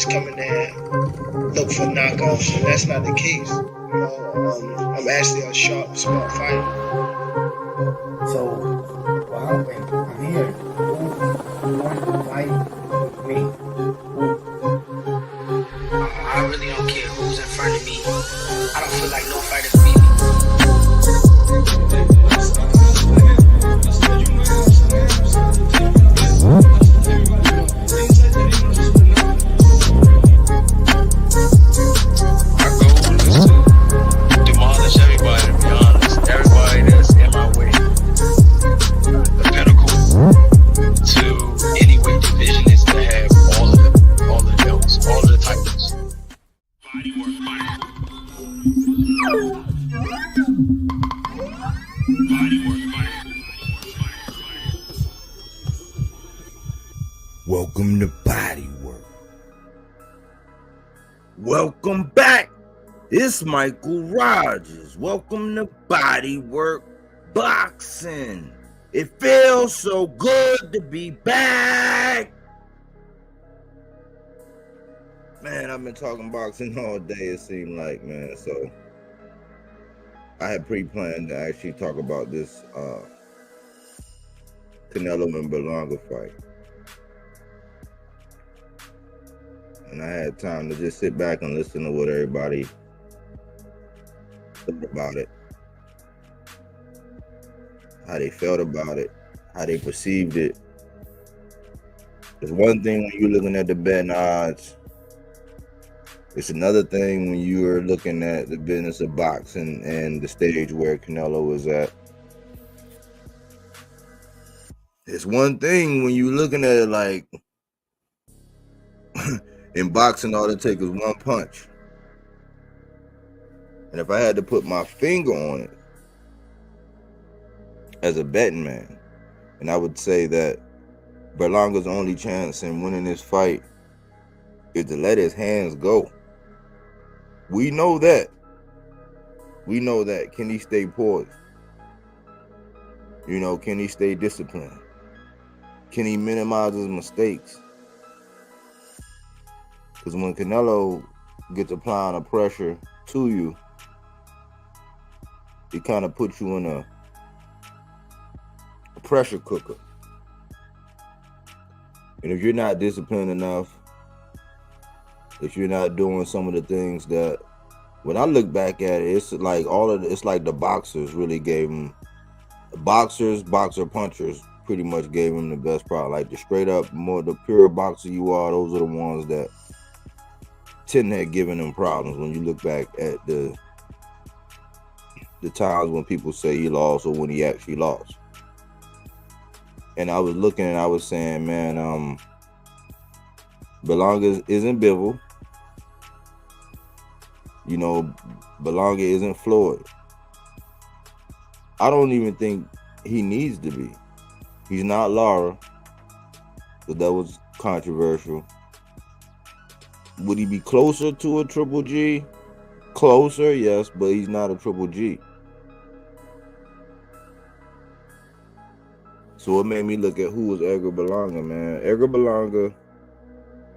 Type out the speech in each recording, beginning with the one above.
just come in there and look for knockoffs, and that's not the case. I'm actually a sharp, smart fighter. So, well, I'm here. Who wants to fight with me? I really don't care who's in front of me. I don't feel like no fighter beat me. My goal is to demolish everybody, to be honest. Everybody that's in my way. The pinnacle to any weight division is to have all of the belts, all of the titles. Welcome to Body Work. Welcome back. It's Michael Rogers. Welcome to Body Work Boxing. It feels so good to be back. Man, I've been talking boxing all day, it seemed like, man. So I had pre-planned to actually talk about this Canelo and Berlanga fight. And I had time to just sit back and listen to what everybody thought about it, how they felt about it, how they perceived it. It's one thing when you're looking at the betting odds. It's another thing when you're looking at the business of boxing and the stage where Canelo was at. It's one thing when you're looking at it like in boxing, all it takes is one punch. And if I had to put my finger on it as a betting man, and I would say that Berlanga's only chance in winning this fight is to let his hands go. We know that. We know that. Can he stay poised? Can he stay disciplined? Can he minimize his mistakes? Because when Canelo gets applying a pressure to you, it kind of puts you in a pressure cooker. And if you're not disciplined enough, if you're not doing some of the things that, when I look back at it, it's like it's like the boxers really gave him, boxer punchers pretty much gave him the best product. Like the straight up, more the pure boxer you are, those are the ones that tend to have given him problems when you look back at the times when people say he lost or when he actually lost. And I was looking and I was saying, man, Berlanga isn't Bivol. Berlanga isn't Floyd. I don't even think he needs to be. He's not Lara, but that was controversial. Would he be closer to a Triple G? Closer, yes, but he's not a Triple G. So it made me look at who was Edgar Berlanga, man. Edgar Berlanga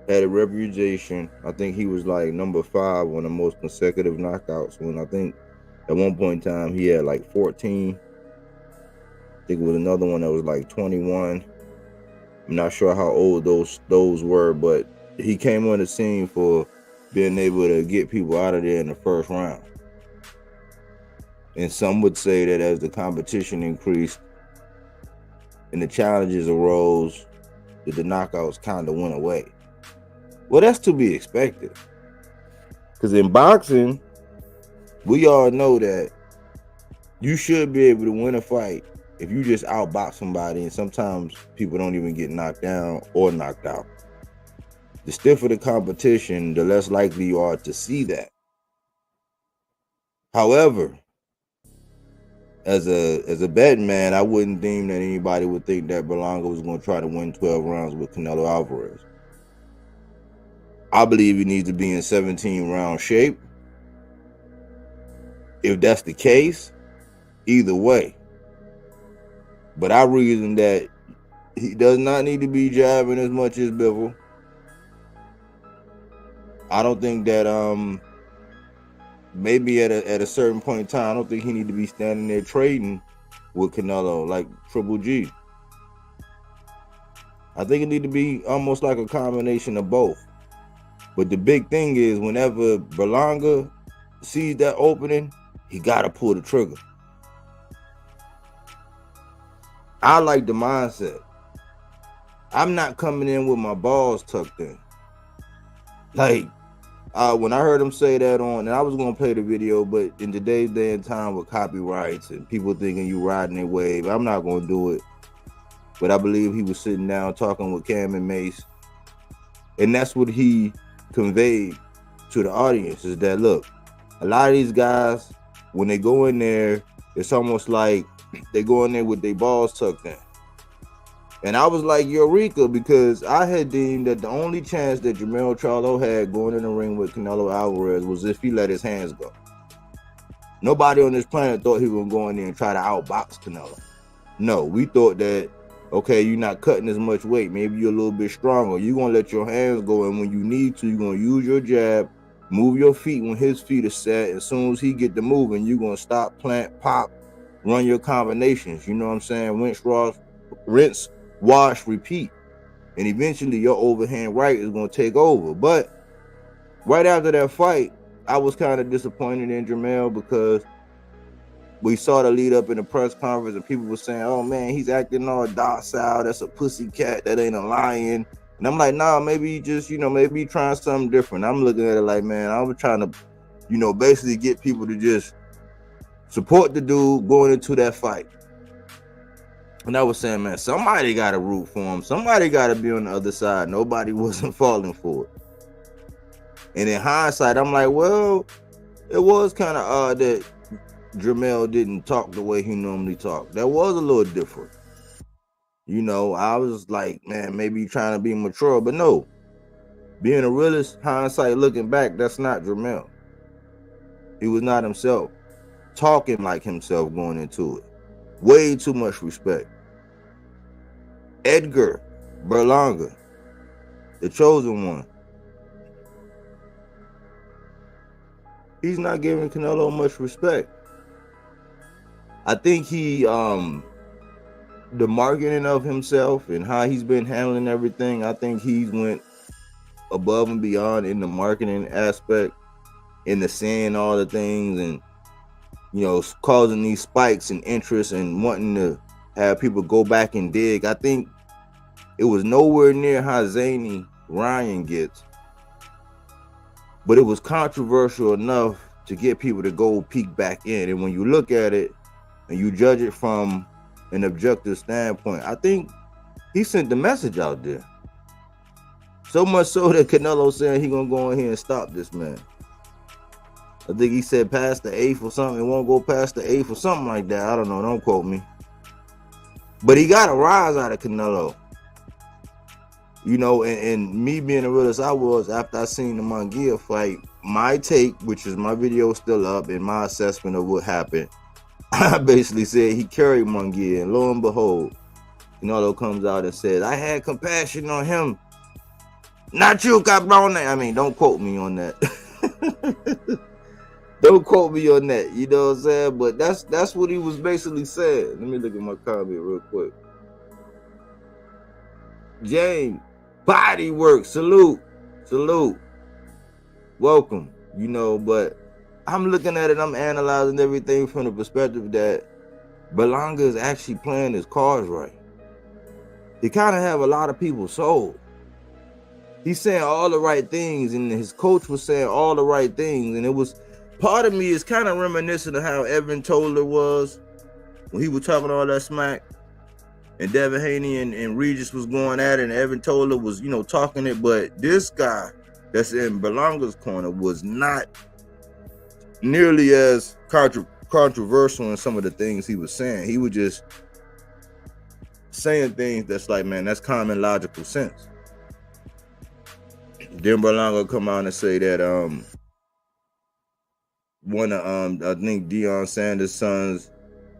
had a reputation. I think he was like number 5 on the most consecutive knockouts. When I think at one point in time he had like 14. I think it was another one that was like 21. I'm not sure how old those were, but he came on the scene for being able to get people out of there in the first round. And some would say that as the competition increased and the challenges arose, that the knockouts kind of went away. Well, that's to be expected. Because in boxing, we all know that you should be able to win a fight if you just outbox somebody, and sometimes people don't even get knocked down or knocked out. The stiffer the competition, the less likely you are to see that. However, as a betting man, I wouldn't deem that anybody would think that Berlanga was going to try to win 12 rounds with Canelo Alvarez. I believe he needs to be in 17-round shape. If that's the case, either way. But I reason that he does not need to be jabbing as much as Bivol. I don't think that maybe at a certain point in time, I don't think he need to be standing there trading with Canelo like Triple G. I think it need to be almost like a combination of both. But the big thing is, whenever Berlanga sees that opening, he gotta pull the trigger. I like the mindset. I'm not coming in with my balls tucked in. Like, when I heard him say that on, and I was gonna play the video, but in today's day and time with copyrights and people thinking you riding their wave, I'm not gonna do it. But I believe he was sitting down talking with Cam and Mace, and that's what he conveyed to the audience, is that, look, a lot of these guys, when they go in there, it's almost like they go in there with their balls tucked in. And I was like, Eureka, because I had deemed that the only chance that Jermell Charlo had going in the ring with Canelo Alvarez was if he let his hands go. Nobody on this planet thought he was going to go in there and try to outbox Canelo. No, we thought that, okay, you're not cutting as much weight. Maybe you're a little bit stronger. You're going to let your hands go, and when you need to, you're going to use your jab, move your feet when his feet are set. As soon as he get to moving, you're going to stop, plant, pop, run your combinations. You know what I'm saying? Rinse, wash, repeat. And eventually your overhand right is going to take over. But right after that fight, I was kind of disappointed in Jermell, because we saw the lead up in the press conference and people were saying, oh man, he's acting all docile. That's a pussy cat. That ain't a lion. And I'm like, nah, maybe he just, maybe he trying something different. I'm looking at it like, man, I was trying to, basically get people to just support the dude going into that fight. And I was saying, man, somebody got to root for him. Somebody got to be on the other side. Nobody wasn't falling for it. And in hindsight, I'm like, well, it was kind of odd that Jermell didn't talk the way he normally talked. That was a little different. I was like, man, maybe he's trying to be mature. But no, being a realist, hindsight looking back, that's not Jermell. He was not himself. Talking like himself going into it. Way too much respect. Edgar Berlanga, the chosen one. He's not giving Canelo much respect. I think the marketing of himself and how he's been handling everything, I think he's went above and beyond in the marketing aspect, in the saying all the things and, causing these spikes in interest and wanting to have people go back and dig. I think it was nowhere near how zany Ryan gets, but it was controversial enough to get people to go peek back in. And when you look at it and you judge it from an objective standpoint, I think he sent the message out there. So much so that Canelo saying he gonna go in here and stop this man. I think he said past the 8th or something. It won't go past the 8th or something like that. I don't know. Don't quote me. But he got a rise out of Canelo. And me being a realist I was, after I seen the Munguia fight, my take, which is my video still up, and my assessment of what happened, I basically said he carried Munguia, and lo and behold, Canelo comes out and says, I had compassion on him. Not you, cabrón. I mean, don't quote me on that. Don't quote me on that. You know what I'm saying? But that's what he was basically saying. Let me look at my comment real quick. James, body work. Salute. Welcome. But I'm looking at it, I'm analyzing everything from the perspective that Berlanga is actually playing his cards right. He kind of have a lot of people sold. He's saying all the right things, and his coach was saying all the right things, and it was, part of me is kind of reminiscent of how Evan Toller was when he was talking all that smack, and Devin Haney and Regis was going at it, and Evan Toller was, talking it, but this guy that's in Berlanga's corner was not nearly as controversial in some of the things he was saying. He was just saying things that's like, man, that's common logical sense. Then Berlanga come out and say that one of I think Deion Sanders' sons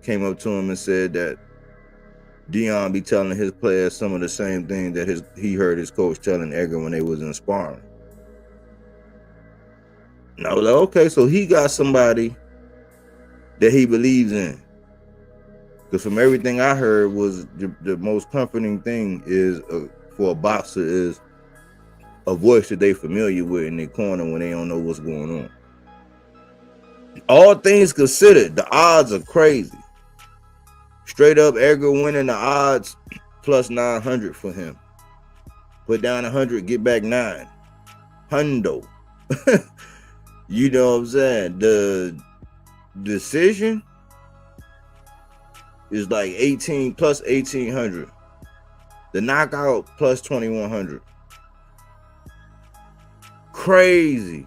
came up to him and said that Deion be telling his players some of the same things that he heard his coach telling Edgar when they was in sparring. And I was like, okay, so he got somebody that he believes in. Because from everything I heard, was the most comforting thing is for a boxer is a voice that they familiar with in their corner when they don't know what's going on. All things considered, the odds are crazy. Straight up, Edgar winning the odds plus 900 for him. Put down 100, get back 9. Hundo. You know what I'm saying? The decision is like 18 plus 1800. The knockout plus 2100. Crazy.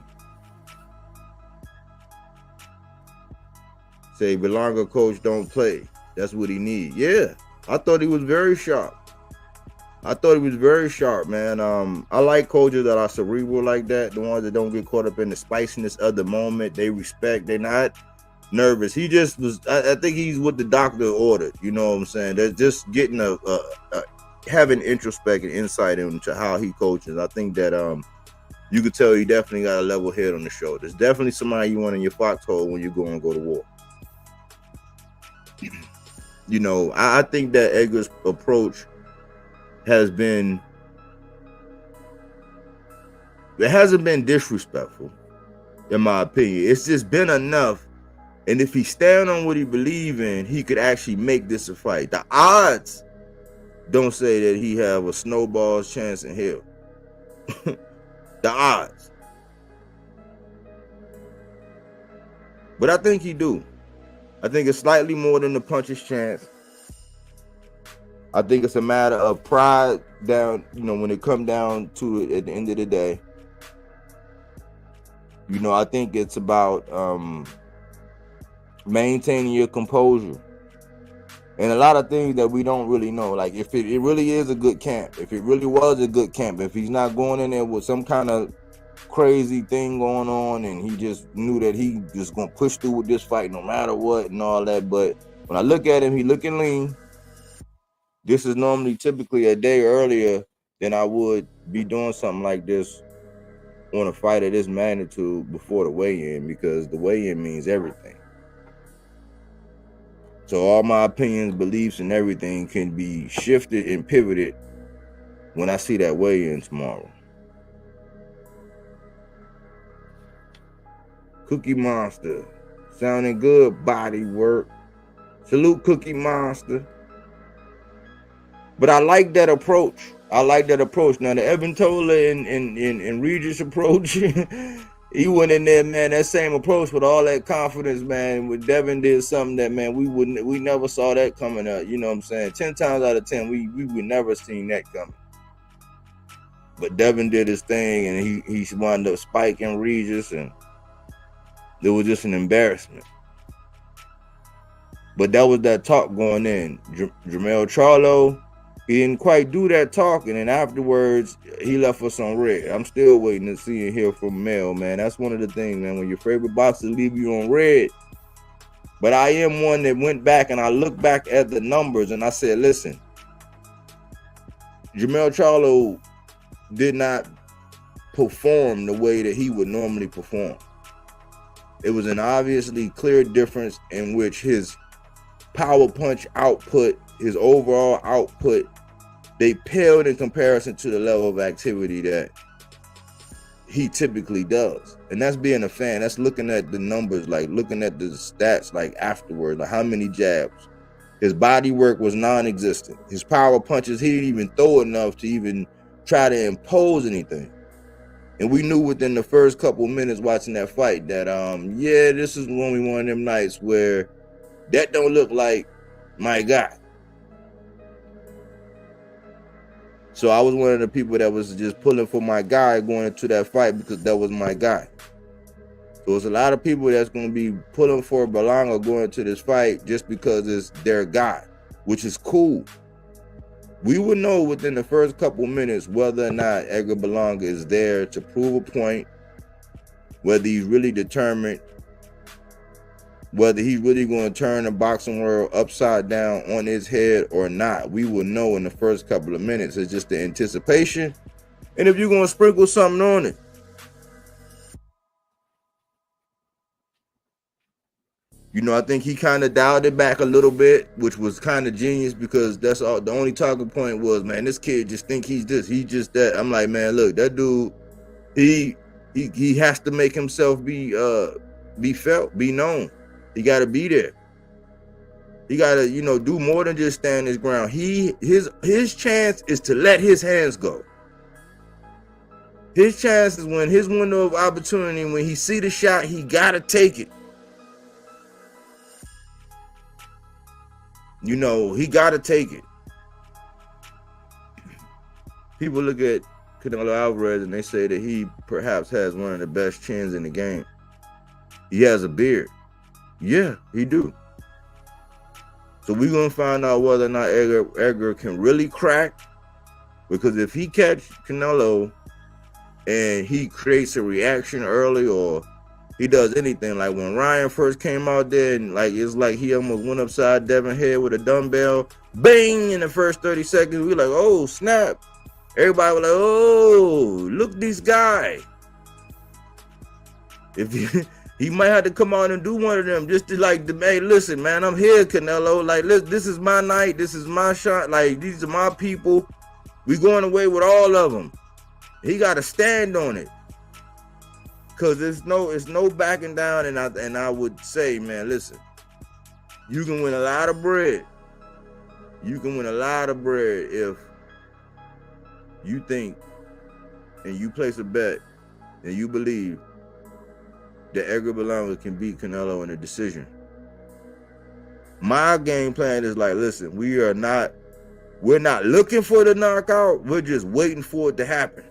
Say Berlanga coach don't play. That's what he need. Yeah, I thought he was very sharp. Man. I like coaches that are cerebral like that. The ones that don't get caught up in the spiciness of the moment. They respect. They're not nervous. He just was. I think he's what the doctor ordered. You know what I'm saying? They're just getting having introspect and insight into how he coaches. I think that you could tell he definitely got a level head on the shoulder. There's definitely somebody you want in your foxhole when you go to war. You know, I think that Edgar's approach has been, it hasn't been disrespectful, in my opinion. It's just been enough. And if he stand on what he believe in, he could actually make this a fight. The odds don't say that he have a snowball's chance in hell. The odds. But I think he do. I think it's slightly more than the puncher's chance. I think it's a matter of pride down, you know, when it come down to it at the end of the day. You know, I think it's about maintaining your composure. And a lot of things that we don't really know. Like if it really is a good camp, if it really was a good camp, if he's not going in there with some kind of crazy thing going on and he just knew that he just gonna push through with this fight no matter what and all that. But when I look at him, he looking lean. This is normally typically a day earlier than I would be doing something like this on a fight of this magnitude before the weigh-in, because the weigh-in means everything. So all my opinions, beliefs, and everything can be shifted and pivoted when I see that weigh-in tomorrow. Cookie Monster, sounding good, body work. Salute Cookie Monster. But I like that approach. Now the Evan Tola and Regis approach, he went in there, man, that same approach with all that confidence, man. When Devin did something that, man, we never saw that coming up. You know what I'm saying? 10 times out of 10, we would never seen that coming. But Devin did his thing, and he wound up spiking Regis, and it was just an embarrassment. But that was that talk going in. Jermell Charlo, he didn't quite do that talking, and afterwards, he left us on red. I'm still waiting to see and hear from Mel, man. That's one of the things, man, when your favorite boxer leave you on red. But I am one that went back, and I looked back at the numbers, and I said, listen, Jermell Charlo did not perform the way that he would normally perform. It was an obviously clear difference in which his power punch output, his overall output, they paled in comparison to the level of activity that he typically does. And that's being a fan. That's looking at the numbers, like looking at the stats, like afterwards, like how many jabs. His body work was non-existent. His power punches, he didn't even throw enough to even try to impose anything. And we knew within the first couple of minutes watching that fight that, yeah, this is only one of them nights where that don't look like my guy. So I was one of the people that was just pulling for my guy going into that fight because that was my guy. So it's a lot of people that's going to be pulling for Berlanga going into this fight just because it's their guy, which is cool. We would know within the first couple minutes whether or not Edgar Berlanga is there to prove a point, whether he's really determined, whether he's really going to turn the boxing world upside down on his head or not. We will know in the first couple of minutes. It's just the anticipation. And if you're going to sprinkle something on it. You know, I think he kind of dialed it back a little bit, which was kind of genius because that's all. The only talking point was, man, this kid just think he's this, he's just that. I'm like, man, look, that dude, he has to make himself be felt, be known. He got to be there. He got to, you know, do more than just stand his ground. His chance is to let his hands go. His chance is when his window of opportunity, when he see the shot, he got to take it. You know, he got to take it. People look at Canelo Alvarez and they say that he perhaps has one of the best chins in the game. He has a beard. Yeah, he do. So we're going to find out whether or not Edgar can really crack. Because if he catch Canelo and he creates a reaction early, or he does anything, like when Ryan first came out there and like it's like he almost went upside Devin head with a dumbbell, bang, in the first 30 seconds, we like, oh snap. Everybody was like, oh, look at this guy. If he might have to come out and do one of them just to like, hey, listen, man, I'm here, Canelo. Like, this is my night. This is my shot. Like, these are my people. We going away with all of them. He got to stand on it. Cause it's no backing down, and I would say, man, listen, you can win a lot of bread. You can win a lot of bread if you think and you place a bet and you believe that Edgar Berlanga can beat Canelo in a decision. My game plan is like, listen, we're not looking for the knockout. We're just waiting for it to happen.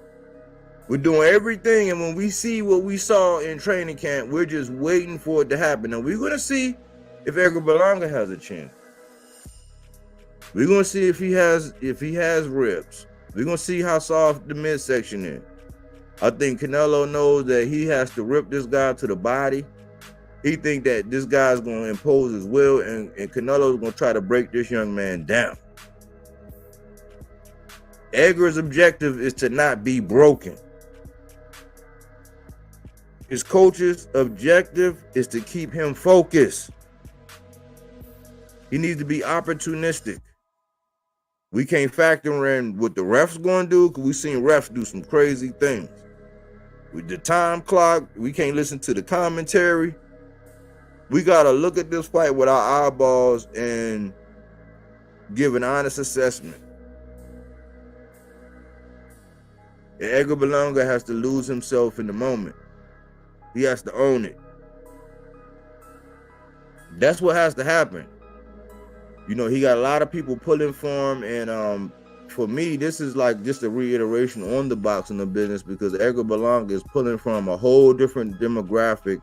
We're doing everything, and when we see what we saw in training camp, we're just waiting for it to happen. And we're going to see if Edgar Berlanga has a chance. We're going to see if he has ribs. We're going to see how soft the midsection is. I think Canelo knows that he has to rip this guy to the body. He think that this guy's going to impose his will, and Canelo's going to try to break this young man down. Edgar's objective is to not be broken. His coach's objective is to keep him focused. He needs to be opportunistic. We can't factor in what the refs going to do, because we've seen refs do some crazy things. With the time clock, we can't listen to the commentary. We got to look at this fight with our eyeballs and give an honest assessment. And Edgar Berlanga has to lose himself in the moment. He has to own it. That's what has to happen. You know, he got a lot of people pulling for him, and for me, this is like just a reiteration on the boxing of business, because Edgar Berlanga is pulling from a whole different demographic,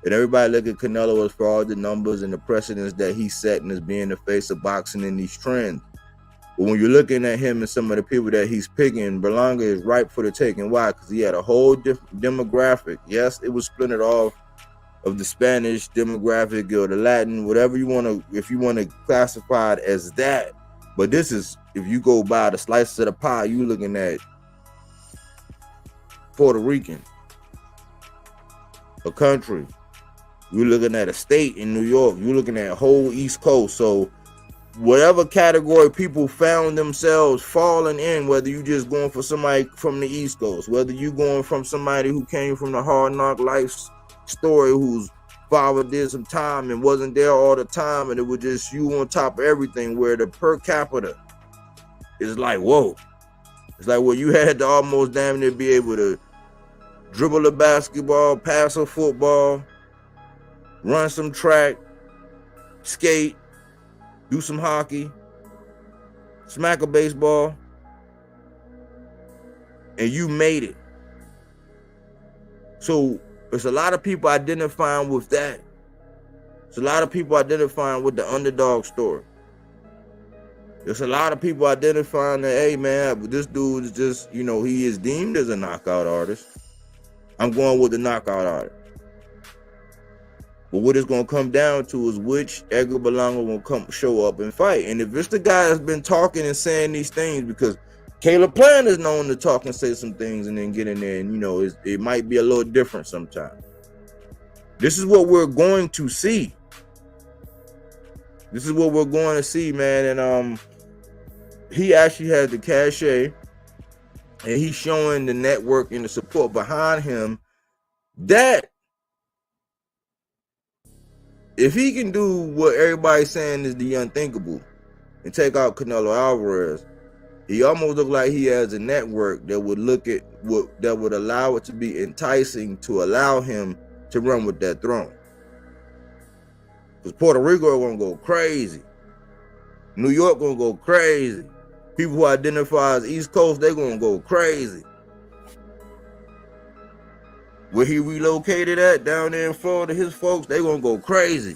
and everybody look at Canelo as for all the numbers and the precedents that he's setting as being the face of boxing in these trends. But when you're looking at him and some of the people that he's picking, Berlanga is ripe for the taking. Why? Because he had a whole different demographic. Yes, it was splintered off of the Spanish demographic or the Latin, whatever you want to, if you want to classify it as that. But this is, if you go by the slices of the pie, you're looking at Puerto Rican, a country. You're looking at a state in New York. You're looking at a whole East Coast. So whatever category people found themselves falling in, whether you just going for somebody from the East Coast, whether you going from somebody who came from the hard knock life story, whose father did some time and wasn't there all the time, and it was just you on top of everything, where the per capita is like, whoa. It's like, well, you had to almost damn near be able to dribble a basketball, pass a football, run some track, skate, do some hockey, smack a baseball, and you made it. So there's a lot of people identifying with that. There's a lot of people identifying with the underdog story. There's a lot of people identifying that, hey man, this dude is just, you know, he is deemed as a knockout artist. I'm going with the knockout artist. But what it's going to come down to is which Edgar Berlanga will show up and fight. And if it's the guy that's been talking and saying these things, because Caleb Plant is known to talk and say some things and then get in there, and, you know, it might be a little different sometimes. This is what we're going to see. This is what we're going to see, man. And he actually has the cachet, and he's showing the network and the support behind him that if he can do what everybody's saying is the unthinkable and take out Canelo Alvarez, he almost looked like he has a network that would that would allow it to be enticing to allow him to run with that throne. Because Puerto Rico are gonna go crazy. New York gonna go crazy. People who identify as East Coast, they're gonna go crazy. Where he relocated at down there in Florida, his folks, they gonna go crazy.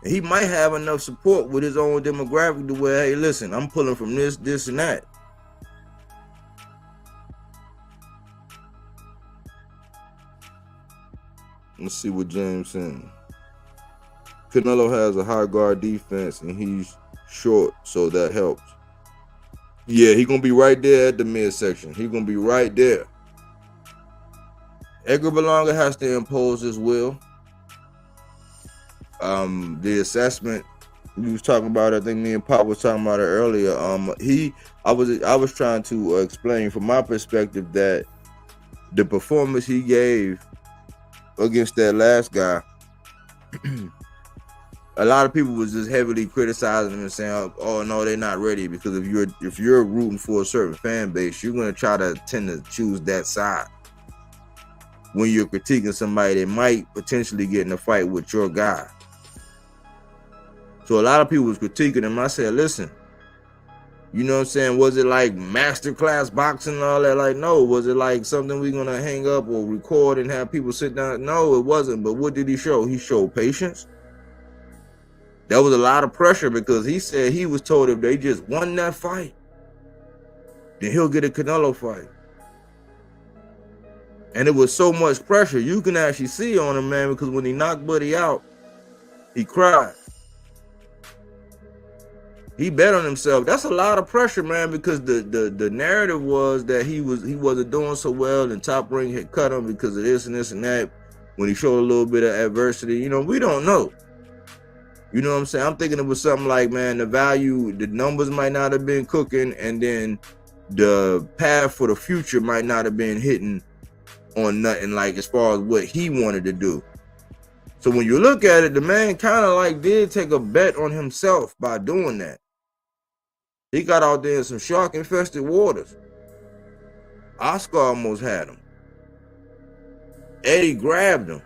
And he might have enough support with his own demographic to where, hey, listen, I'm pulling from this, this, and that. Let's see what James saying. Canelo has a high guard defense and he's short, so that helps. Yeah, he's gonna be right there at the midsection. He's gonna be right there. Edgar Berlanga has to impose his will. The assessment we was talking about, I think me and Pop was talking about it earlier. I was trying to explain from my perspective that the performance he gave against that last guy, a lot of people was just heavily criticizing him and saying, "Oh no, they're not ready." Because if you're rooting for a certain fan base, you're gonna try to tend to choose that side when you're critiquing somebody that might potentially get in a fight with your guy. So a lot of people was critiquing him. I said, listen, you know what I'm saying? Was it like masterclass boxing and all that? Like, no. Was it like something we're going to hang up or record and have people sit down? No, it wasn't. But what did he show? He showed patience. That was a lot of pressure because he said he was told if they just won that fight, then he'll get a Canelo fight. And it was so much pressure. You can actually see on him, man, because when he knocked Buddy out, he cried. He bet on himself. That's a lot of pressure, man, because the narrative was that he wasn't doing so well and Top Ring had cut him because of this and this and that. When he showed a little bit of adversity, you know, we don't know. You know what I'm saying? I'm thinking it was something like, man, the numbers might not have been cooking, and then the path for the future might not have been hitting on nothing, like as far as what he wanted to do. So when you look at it, the man kind of like did take a bet on himself by doing that. He got out there in some shark-infested waters. Oscar almost had him. Eddie grabbed him.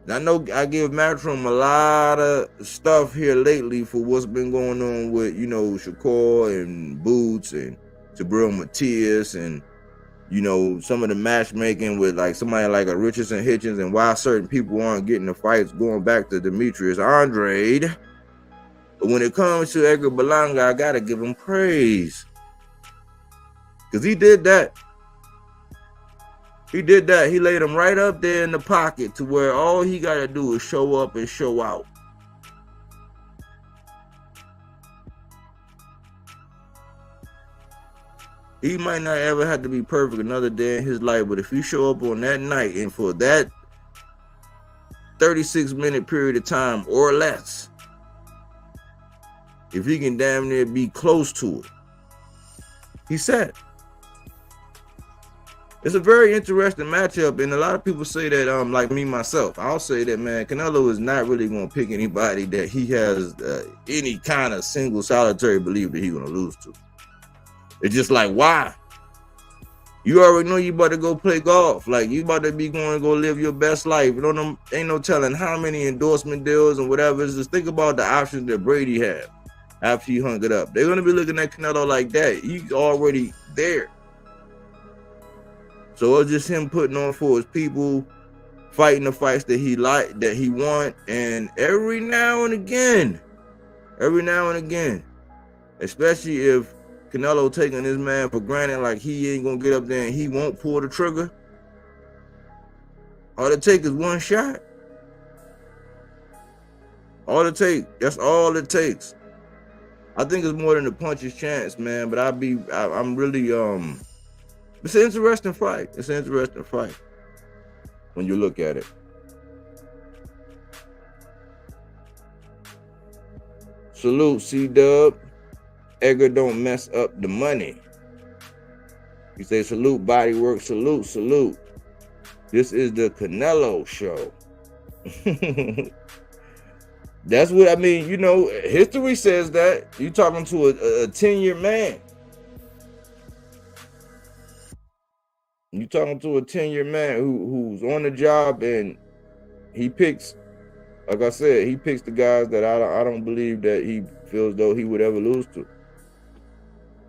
And I know I give Matchroom a lot of stuff here lately for what's been going on with, you know, Shakur and Boots and Jabril Matias and, you know, some of the matchmaking with like somebody like a Richardson Hitchens and why certain people aren't getting the fights going back to Demetrius Andrade. But when it comes to Edgar Berlanga, I gotta give him praise. Because he did that. He did that. He laid him right up there in the pocket to where all he gotta do is show up and show out. He might not ever have to be perfect another day in his life, but if you show up on that night and for that 36-minute period of time or less, if he can damn near be close to it, he said. It's a very interesting matchup, and a lot of people say that, like me myself, I'll say that, man, Canelo is not really going to pick anybody that he has any kind of single solitary belief that he's going to lose to. It's just like, why? You already know you about to go play golf. Like, you about to be going to go live your best life. You know, ain't no telling how many endorsement deals and whatever. Just think about the options that Brady had after he hung it up. They're going to be looking at Canelo like that. He's already there. So it's just him putting on for his people, fighting the fights that he like, that he want, and every now and again, especially if Canelo taking this man for granted, like he ain't gonna get up there and he won't pull the trigger. All it takes is one shot. All it takes. That's all it takes. I think it's more than a puncher's chance, man. But I'm really it's an interesting fight. It's an interesting fight when you look at it. Salute, C-Dub. Edgar don't mess up the money. You say salute, body work, salute, salute. This is the Canelo show. That's what I mean. You know, history says that. You talking to a 10-year man. You talking to a 10-year man who's on the job, and he picks, like I said, he picks the guys that I don't believe that he feels though he would ever lose to.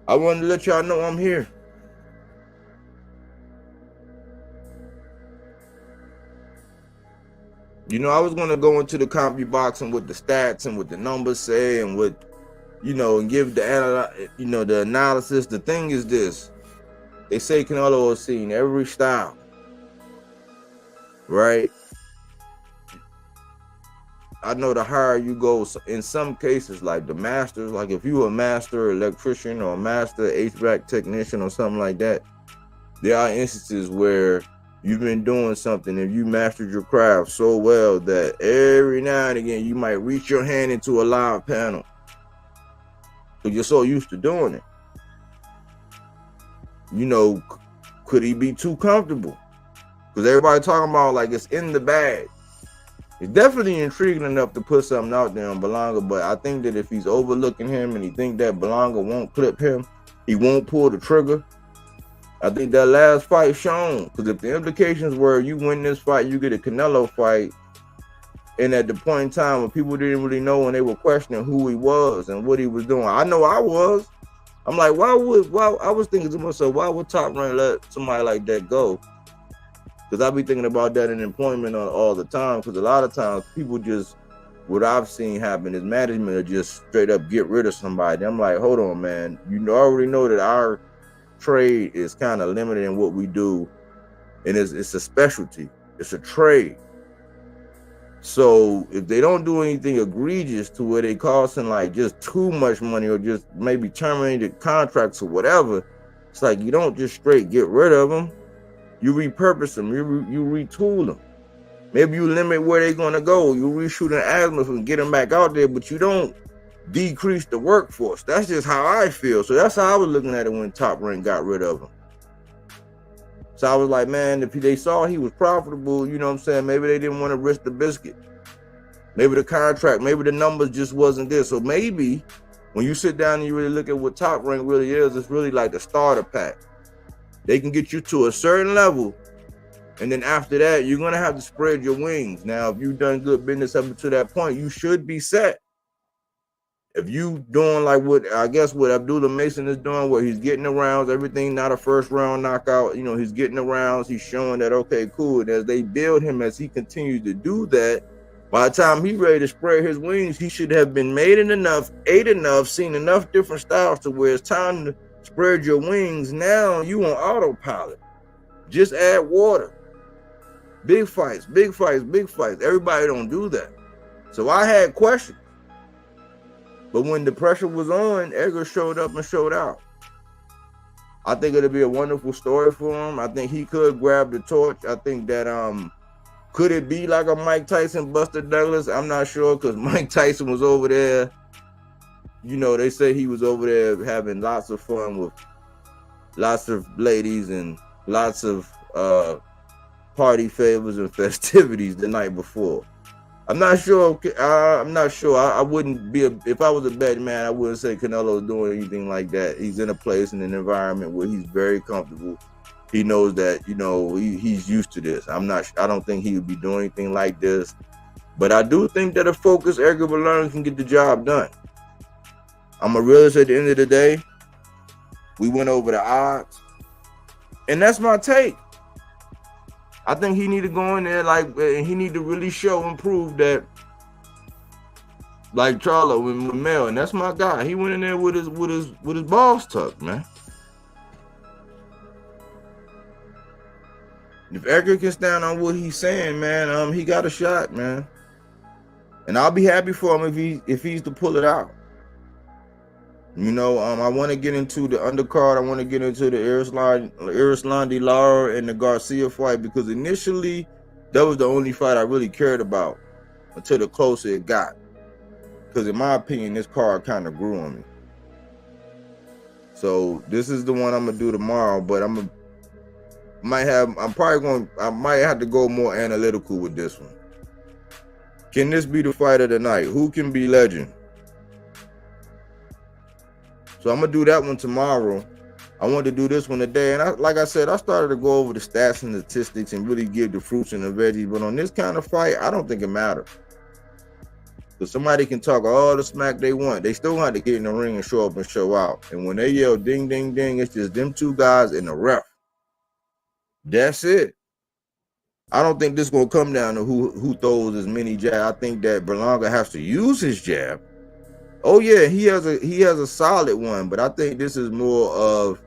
I wanted to let y'all know I'm here. You know, I was gonna go into the CompuBox and what the stats and what the numbers say and what, you know, and give the the analysis. The thing is this: they say Canelo has seen every style, right? I know the higher you go, in some cases, like the masters, like if you were a master electrician or a master HVAC technician or something like that, there are instances where you've been doing something and you mastered your craft so well that every now and again you might reach your hand into a live panel because you're so used to doing it. You know, could he be too comfortable? Because everybody talking about like it's in the bag. It's definitely intriguing enough to put something out there on Berlanga, but I think that if he's overlooking him and he think that Berlanga won't clip him, he won't pull the trigger. I think that last fight shown, because if the implications were you win this fight, you get a Canelo fight, and at the point in time when people didn't really know when they were questioning who he was and what he was doing, I know I was. I'm like, why I was thinking to myself, why would Top Rank let somebody like that go? Because I be thinking about that in employment all the time, because a lot of times people just, what I've seen happen is management will just straight up get rid of somebody. I'm like, hold on, man. You already know that our trade is kind of limited in what we do, and it's a specialty. It's a trade. So if they don't do anything egregious to where they costing like just too much money or just maybe terminated contracts or whatever, it's like you don't just straight get rid of them. You repurpose them. You retool them. Maybe you limit where they're gonna go. You reshoot an azimuth and get them back out there, but you don't decrease the workforce. That's just how I feel. So that's how I was looking at it when Top Rank got rid of him. So I was like, man, if they saw he was profitable, you know what I'm saying, maybe they didn't want to risk the biscuit. Maybe the contract, maybe the numbers just wasn't there. So maybe when you sit down and you really look at what Top Rank really is, it's really like the starter pack. They can get you to a certain level, and then after that, you're gonna have to spread your wings. Now, if you've done good business up to that point, you should be set. If you doing like what Abdullah Mason is doing, where he's getting the rounds, everything not a first round knockout, you know, he's getting the rounds, he's showing that, okay, cool. And as they build him, as he continues to do that, by the time he's ready to spread his wings, he should have been made enough, ate enough, seen enough different styles to where it's time to spread your wings. Now you on autopilot. Just add water. Big fights, big fights, big fights. Everybody don't do that. So I had questions. But when the pressure was on, Edgar showed up and showed out. I think it'll be a wonderful story for him. I think he could grab the torch. I think that could it be like a Mike Tyson, Buster Douglas? I'm not sure, because Mike Tyson was over there. You know, they say he was over there having lots of fun with lots of ladies and lots of party favors and festivities the night before. I'm not sure. I wouldn't be if I was a betting man, I wouldn't say Canelo's doing anything like that. He's in a place, in an environment where he's very comfortable. He knows that, you know, he's used to this. I don't think he would be doing anything like this. But I do think that a focused Edgar Berlanga can get the job done. I'm a realist at the end of the day. We went over the odds. And that's my take. I think he need to go in there he need to really show and prove that, like Charlo with Mel, and that's my guy. He went in there with his balls tucked, man. If Edgar can stand on what he's saying, man, he got a shot, man. And I'll be happy for him if he's to pull it out. You know, I want to get into the undercard. I want to get into the Erislandy Lara and the Garcia fight, because initially that was the only fight I really cared about until the closer it got. because in my opinion, this card kind of grew on me. So this is the one I'm gonna do tomorrow, but I might have to go more analytical with this one. Can this be the fight of the night? Who can be legend? So I'm gonna do that one tomorrow. I wanted to do this one today, and like I said, I started to go over the stats and statistics and really give the fruits and the veggies. But on this kind of fight, I don't think it matters. Because somebody can talk all the smack they want. They still have to get in the ring and show up and show out. And when they yell ding, ding, ding, it's just them two guys and the ref. That's it. I don't think this is going to come down to who throws as many jabs. I think that Berlanga has to use his jab. Oh, yeah, he has a solid one. But I think this is more of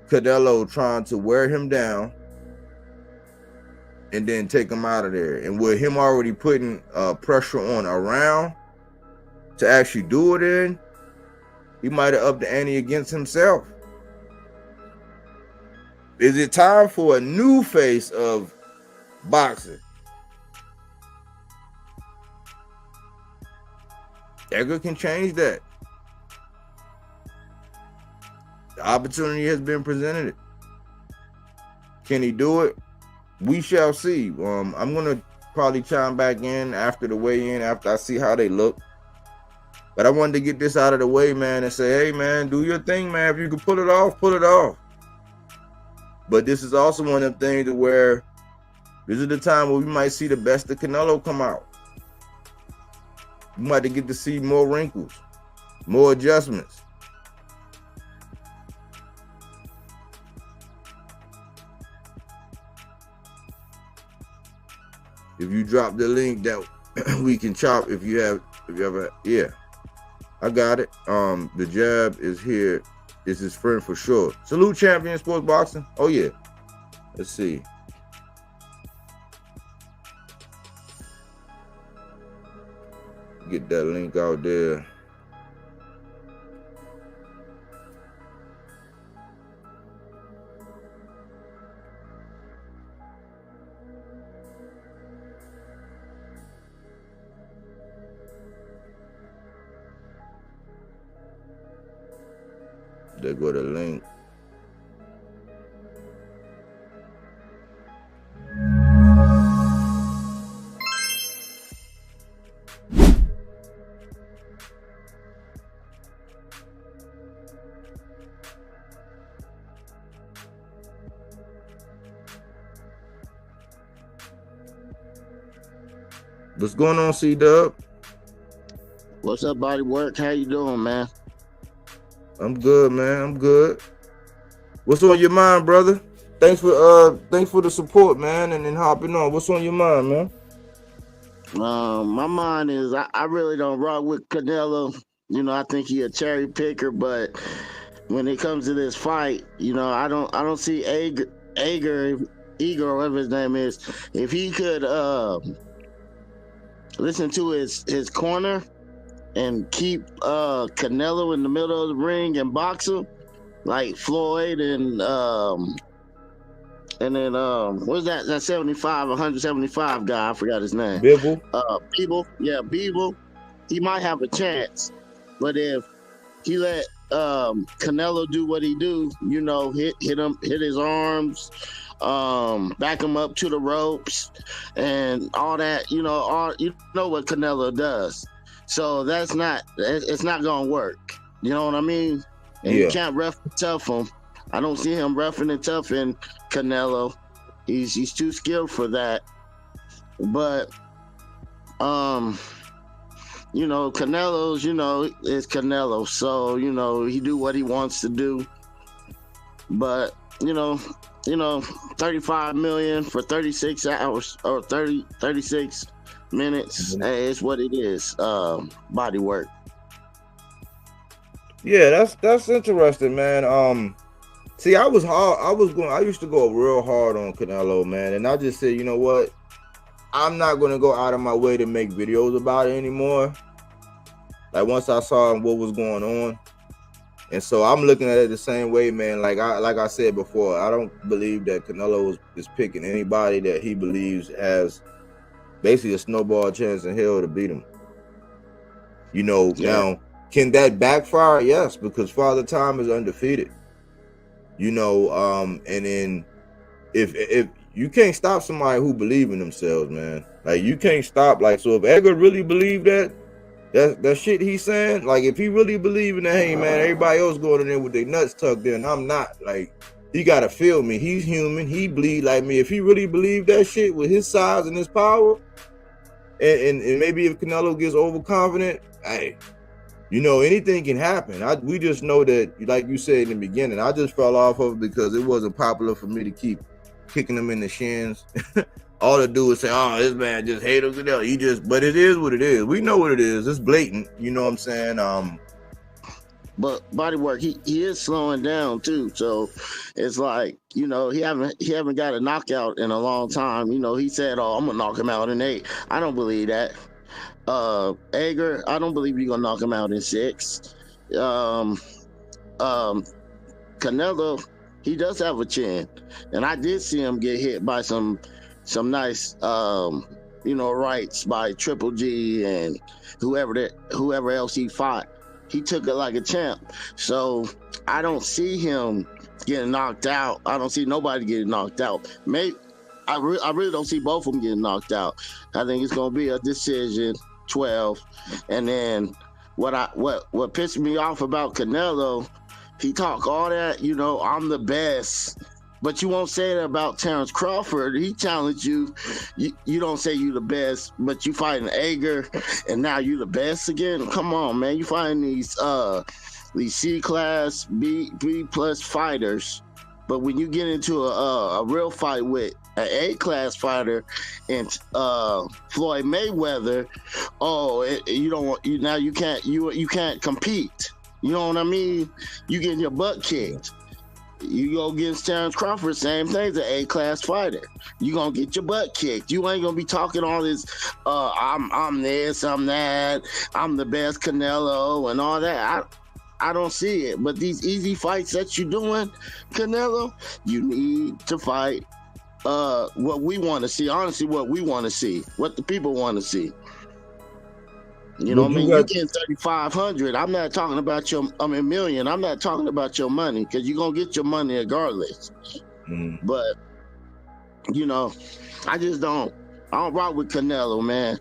Canelo trying to wear him down and then take him out of there. And with him already putting pressure on around to actually do it in, he might have upped the ante against himself. Is it time for a new face of boxing? Edgar can change that. The opportunity has been presented. Can he do it? We shall see. I'm gonna probably chime back in after the weigh-in, after I see how they look. But I wanted to get this out of the way, man, and say, hey, man, do your thing, man. If you can pull it off, pull it off. But this is also one of the things where this is the time where we might see the best of Canelo come out. You might get to see more wrinkles, more adjustments. If you drop the link that we can chop, if you ever, yeah, I got it. The jab is here. Is his friend for sure. Salute Champion Sports Boxing. Oh yeah. Let's see. Get that link out there. There go the link. What's going on, C-Dub? What's up, body work? How you doing, man? I'm good, man. I'm good. What's on your mind, brother? Thanks for the support, man, and then hopping on. What's on your mind, man? My mind is I really don't rock with Canelo. You know, I think he a cherry picker, but when it comes to this fight, you know, I don't see Edgar, whatever his name is. If he could listen to his corner and keep Canelo in the middle of the ring and box him like Floyd and then what's that 175 guy, I forgot his name. Bibble. Bibble. He might have a chance, but if he let Canelo do what he do, you know, hit his arms, back him up to the ropes and all that, you know what Canelo does. So it's not gonna work. You know what I mean? And you can't rough and tough him. I don't see him roughing and toughing Canelo. He's too skilled for that. But you know, Canelo's, you know, is Canelo. So, you know, he do what he wants to do. But, you know, 35 million for 36 hours or 36 minutes. Hey, it's what it is. Body work. Yeah, that's interesting, man. See, I used to go real hard on Canelo, man, and I just said, you know what? I'm not gonna go out of my way to make videos about it anymore. Like once I saw what was going on. And so I'm looking at it the same way, man. Like I said before, I don't believe that Canelo is picking anybody that he believes has basically a snowball chance in hell to beat him. Now, can that backfire? Yes, because Father Time is undefeated. And then if you can't stop somebody who believe in themselves, man. Like, you can't stop. Like, so if Edgar really believed that shit he's saying, like, if he really believe in that, hey man, everybody else going in there with their nuts tucked in, I'm not. Like, he gotta feel me. He's human. He bleed like me. If he really believed that shit with his size and his power, and maybe if Canelo gets overconfident, hey, anything can happen. We just know that, like you said in the beginning, I just fell off of it because it wasn't popular for me to keep kicking him in the shins. All to do is say, oh, this man just hate him. But it is what it is. We know what it is. It's blatant. You know what I'm saying? But bodywork, he is slowing down too. So it's like, he haven't got a knockout in a long time. He said, oh, I'm gonna knock him out in 8. I don't believe that. Edgar, I don't believe you're gonna knock him out in 6. Canelo, he does have a chin, and I did see him get hit by some nice rights by Triple G and whoever else he fought. He took it like a champ. So I don't see him getting knocked out. I don't see nobody getting knocked out. I really don't see both of them getting knocked out. I think it's gonna be a decision, 12. And then what pissed me off about Canelo, he talk all that, I'm the best. But you won't say that about Terrence Crawford. He challenged you. You don't say you the best, but you fighting Edgar, and now you the best again. Come on, man. You fighting these C class, B plus fighters, but when you get into a real fight with an A class fighter and Floyd Mayweather, you can't compete. You know what I mean? You getting your butt kicked. You go against Terrence Crawford, same thing as an A-class fighter. You gonna get your butt kicked. You ain't gonna be talking all this, I'm this, I'm that, I'm the best Canelo and all that. I don't see it. But these easy fights that you're doing, Canelo, you need to fight what we want to see. Honestly, what we want to see, what the people want to see. You know what I mean? You getting 3,500. I'm not talking about million. I'm not talking about your money, because you're gonna get your money regardless. But I don't rock with Canelo, man.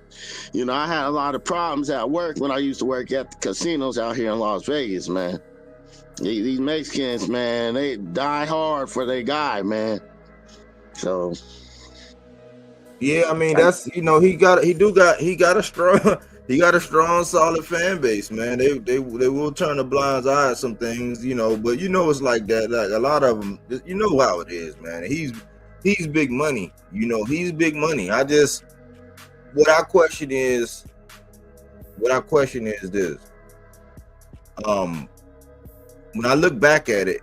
I had a lot of problems at work when I used to work at the casinos out here in Las Vegas, man. These Mexicans, man, they die hard for their guy, man. So yeah, I mean, that's he got a strong, solid fan base, man. They will turn a blind eye at some things, but it's like that. Like, a lot of them, how it is, man. He's big money, he's big money. What I question is this. When I look back at it,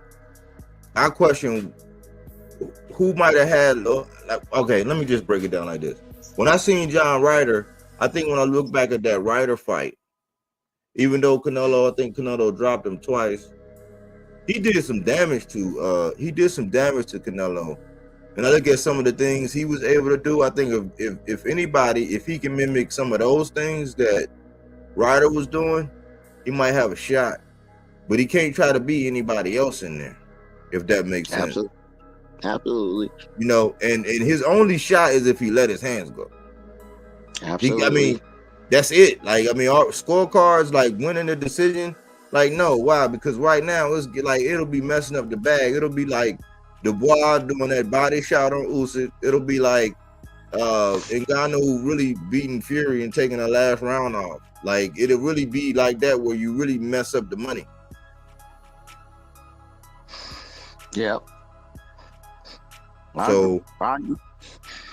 I question who might have had, okay, let me just break it down like this. When I seen John Ryder, I think when I look back at that Ryder fight, even though I think Canelo dropped him twice, he did some damage to Canelo. And I look at some of the things he was able to do. I think if anybody, if he can mimic some of those things that Ryder was doing, he might have a shot. But he can't try to be anybody else in there, if that makes sense. Absolutely. And his only shot is if he let his hands go. Absolutely. I mean, that's it. Like, I mean, our scorecards, like winning the decision, like, no. Why? Because right now it's like it'll be messing up the bag. It'll be like Dubois doing that body shot on Usyk. It'll be like Ngannou really beating Fury and taking the last round off. Like, it'll really be like that where you really mess up the money. Yep. So,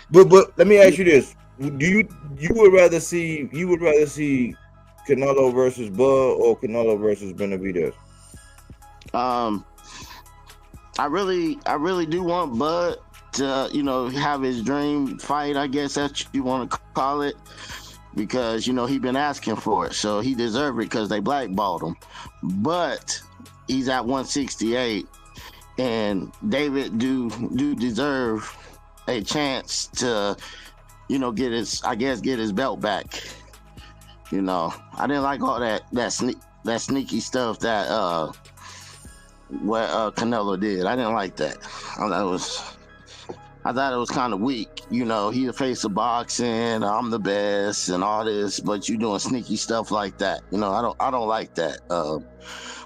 but let me ask you this: you would rather see Canelo versus Bud or Canelo versus Benavidez? I really do want Bud to have his dream fight, I guess that you want to call it, because he been asking for it, so he deserved it because they blackballed him. But he's at 168. And David do deserve a chance to, get his belt back. You know, I didn't like all that sneaky stuff that what Canelo did. I didn't like that. I thought it was kind of weak. You know, he the face of boxing. I'm the best and all this, but you doing sneaky stuff like that. You know, I don't like that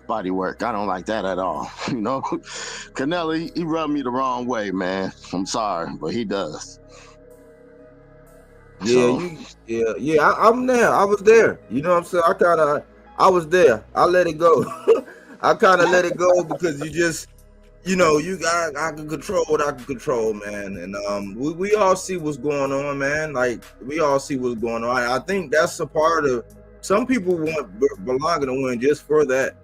body work. I don't like that at all. You know, Canelo, he rubbed me the wrong way, man. I'm sorry, but he does. I'm there. I was there. You know what I'm saying? I was there. I let it go. I kind of let it go because you just, you know, I can control what I can control, man. And we all see what's going on, man. Like, we all see what's going on. I think that's a part of, some people want Berlanga to win just for that.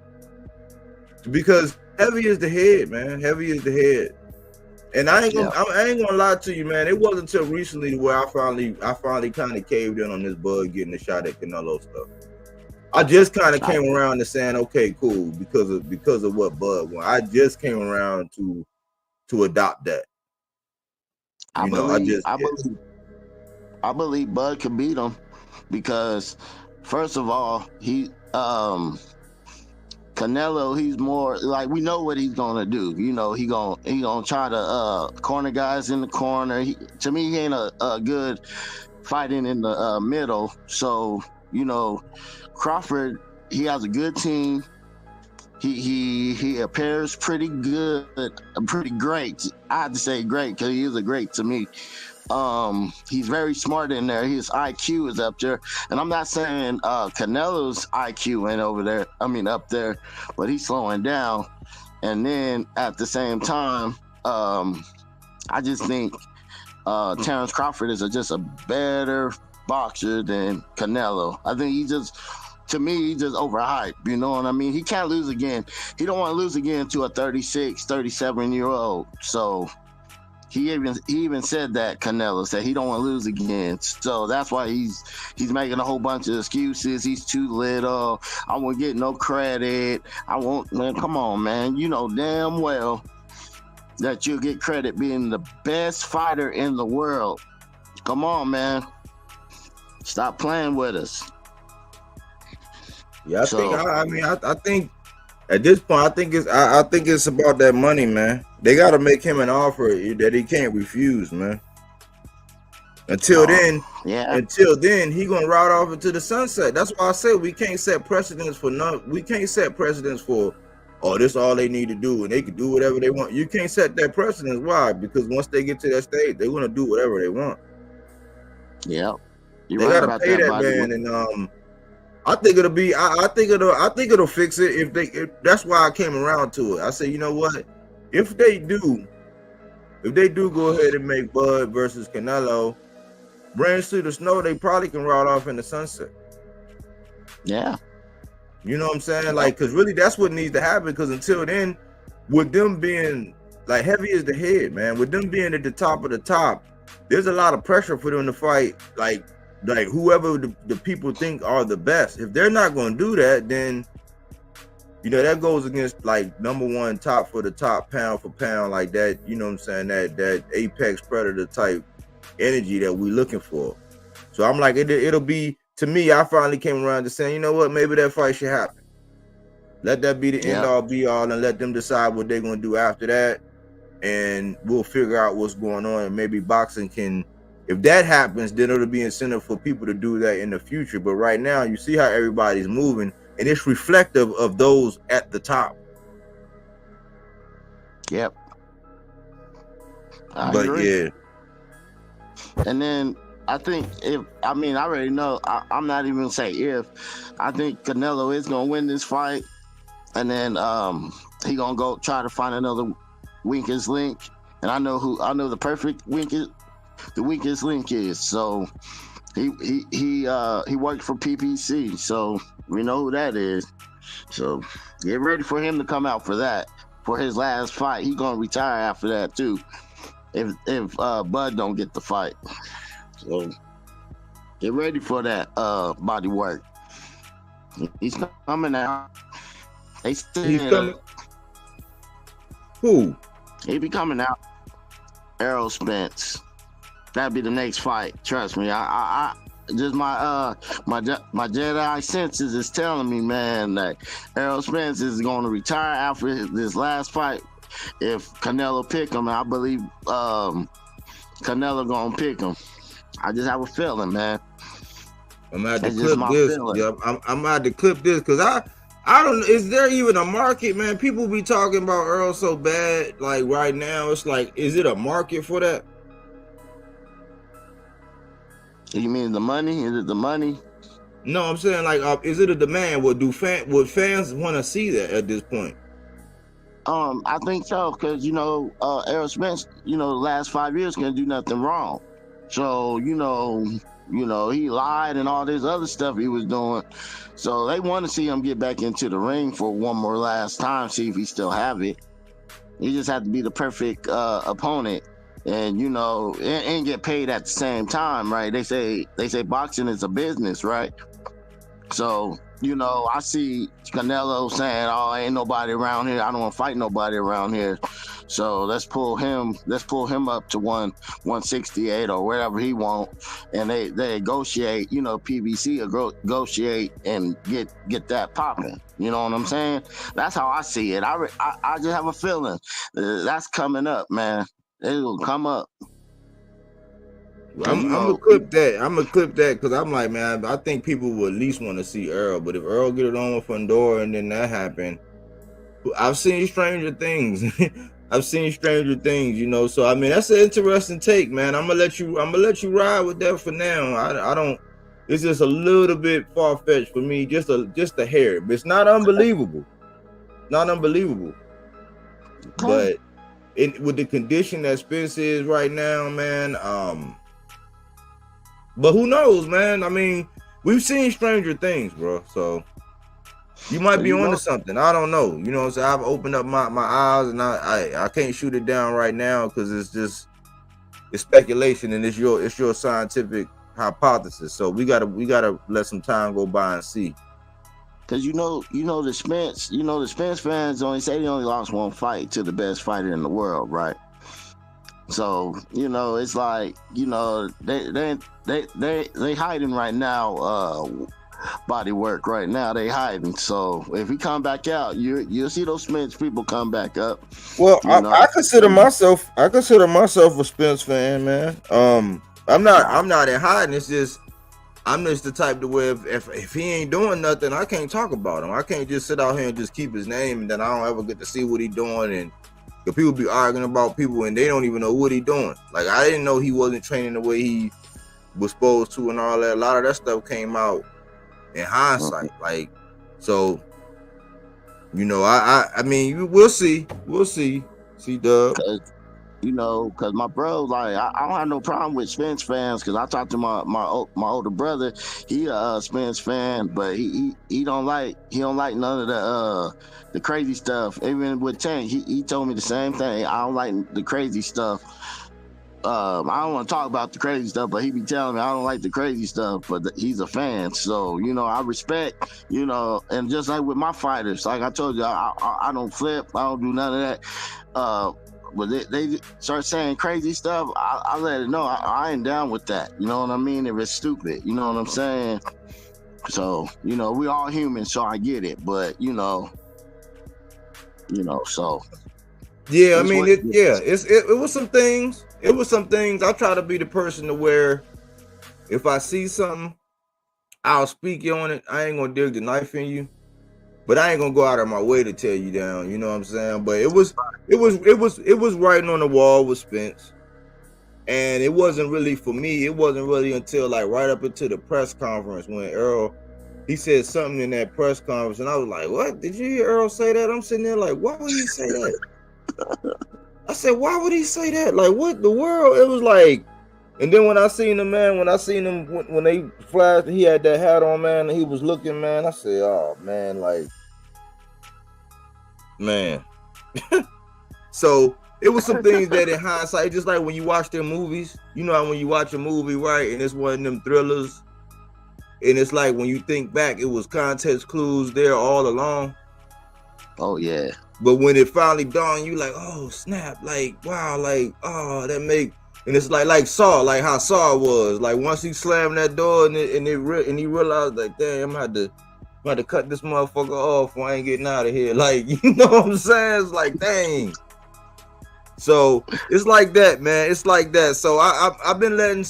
Because heavy is the head, man. Heavy is the head. And I ain't gonna lie to you, man. It wasn't until recently where I finally kind of caved in on this Bud getting a shot at Canelo stuff. I just kind of came around to saying, okay, cool, because of what Bud won. I just came around to adopt that. I believe Bud could beat him because, first of all, Canelo, he's more like, we know what he's gonna do. You know, he gonna try to corner guys in the corner. To me, he ain't a good fighting in the middle. So, you know, Crawford, he has a good team. He appears pretty good, pretty great. I have to say great because he is a great to me. He's very smart in there. His IQ is up there, and I'm not saying Canelo's IQ ain't up there, but he's slowing down. And then at the same time, I just think Terrence Crawford is just a better boxer than Canelo. I think he's just overhyped. You know what I mean? He can't lose again. He don't want to lose again to a 36, 37-year-old. So he even said that, Canelo said he don't want to lose again. So that's why he's making a whole bunch of excuses. He's too little. I won't get no credit. I won't, man, come on, man. You know damn well that you'll get credit being the best fighter in the world. Come on, stop playing with us. Yeah, I think at this point, I think it's about that money, man. They got to make him an offer that he can't refuse, man. Until then, he gonna ride off into the sunset. That's why I said we can't set precedents for none. We can't set precedents for, oh, this all they need to do and they can do whatever they want. You can't set that precedence. Why? Because once they get to that stage, they're gonna do whatever they want. Yeah, they gotta pay that man, and I think it'll be. I think it'll fix it if that's why I came around to it. I say, you know what? If they do go ahead and make Bud versus Canelo, Brands through the snow, they probably can ride off in the sunset. Yeah. You know what I'm saying? Like, because really that's what needs to happen. Because until then, with them being like heavy as the head, man, with them being at the top of the top, there's a lot of pressure for them to fight like whoever the people think are the best. If they're not going to do that, then you know that goes against like #1 top for the top, pound for pound, like that. You know what I'm saying? That apex predator type energy that we're looking for. So I'm like, it'll be, to me, I finally came around to saying, you know what, maybe that fight should happen. Let that be the end all be all, and let them decide what they're going to do after that, and we'll figure out what's going on. And maybe boxing can, if that happens, then it'll be incentive for people to do that in the future. But right now, you see how everybody's moving, and it's reflective of those at the top. Yep. I but agree. Yeah. And then I think I already know, I'm not even gonna say if, I think Canelo is gonna win this fight, and then he gonna go try to find another weakest link, and I know the perfect weakest link is. So he worked for PPC, so we know who that is. So get ready for him to come out for that, for his last fight. He gonna retire after that too, if Bud don't get the fight. So get ready for that body work. He's coming out. He's coming. Who? He be coming out. Errol Spence. That'd be the next fight. Trust me. I just my Jedi senses is telling me, man, that Errol Spence is going to retire after this last fight. If Canelo pick him, I believe Canelo gonna pick him. I just have a feeling, man. I'm gonna have to That's just clip my this. feeling. Yeah, I'm gonna have to clip this because I don't. Is there even a market, man? People be talking about Earl so bad, like right now. It's like, is it a market for that? You mean the money? Is it the money? No, I'm saying like, is it a demand? Would fans want to see that at this point? I think so, because Errol Spence, the last 5 years can't do nothing wrong. So he lied and all this other stuff he was doing. So they want to see him get back into the ring for one more last time, see if he still have it. He just had to be the perfect opponent, and and get paid at the same time, right? They say boxing is a business, right? So I see Canelo saying, "Oh, ain't nobody around here. I don't want to fight nobody around here. So let's pull him up to 168 or wherever he want." And they negotiate, PBC or negotiate and get that popping. You know what I'm saying? That's how I see it. I just have a feeling that's coming up, man. It will come up. I'm gonna clip that. I'm gonna clip that because I'm like, man, I think people will at least want to see Earl. But if Earl get it on with Fundora and then that happen, I've seen stranger things. I've seen stranger things, So I mean, that's an interesting take, man. I'm gonna let you ride with that for now. I don't. It's just a little bit far fetched for me, just a hair. But it's not unbelievable. Not unbelievable. But with the condition that Spence is right now, man. But who knows, man? I mean, we've seen stranger things, bro. So you might be onto something. I don't know. You know what I'm saying? I've opened up my eyes, and I can't shoot it down right now because it's speculation and it's your scientific hypothesis. So we gotta let some time go by and see. Cause the Spence fans only say they only lost one fight to the best fighter in the world, right? So it's like they hiding right now, body work right now. They hiding. So if he come back out, you'll see those Spence people come back up. Well, I consider myself a Spence fan, man. I'm not in hiding. It's just I'm just the type to where if he ain't doing nothing, I can't talk about him. I can't just sit out here and just keep his name and then I don't ever get to see what he doing. And the people be arguing about people and they don't even know what he doing. Like I didn't know he wasn't training the way he was supposed to and all that. A lot of that stuff came out in hindsight. Like, so I mean we'll see. See, Dub. Cause my bro, like I don't have no problem with Spence fans, cause I talked to my older brother. He a Spence fan, but he don't like none of the crazy stuff. Even with Tank, he told me the same thing. I don't like the crazy stuff. I don't want to talk about the crazy stuff, but he be telling me I don't like the crazy stuff. But he's a fan, so I respect. And just like with my fighters, like I told you, I don't flip. I don't do none of that. But they start saying crazy stuff, I let it know I ain't down with that. You know what I mean? If it's stupid, you know what I'm saying? So, we all human, so I get it. But, so. Yeah, I mean, it was some things. It was some things. I try to be the person to where if I see something, I'll speak on it. I ain't gonna dig the knife in you. But I ain't gonna go out of my way to tear you down, you know what I'm saying? But it was writing on the wall with Spence. And it wasn't really for me, it wasn't really until like right up into the press conference when Earl, he said something in that press conference, and I was like, what? Did you hear Earl say that? I'm sitting there like, why would he say that? I said, why would he say that? Like, what the world? It was like, and then when I seen him, when they flashed, he had that hat on, man, and he was looking, man, I said, oh, man, like, man. So it was some things that in hindsight, just like when you watch their movies, how when you watch a movie, right, and it's one of them thrillers, and it's like when you think back, it was context clues there all along. Oh, yeah. But when it finally dawned, you like, oh, snap, like, wow, like, oh, And it's like Saw, like how Saw was. Like once he slammed that door and he realized like, damn, I'm about to cut this motherfucker off when I ain't getting out of here. Like, you know what I'm saying? It's like, dang. So it's like that, man. It's like that. So I've been letting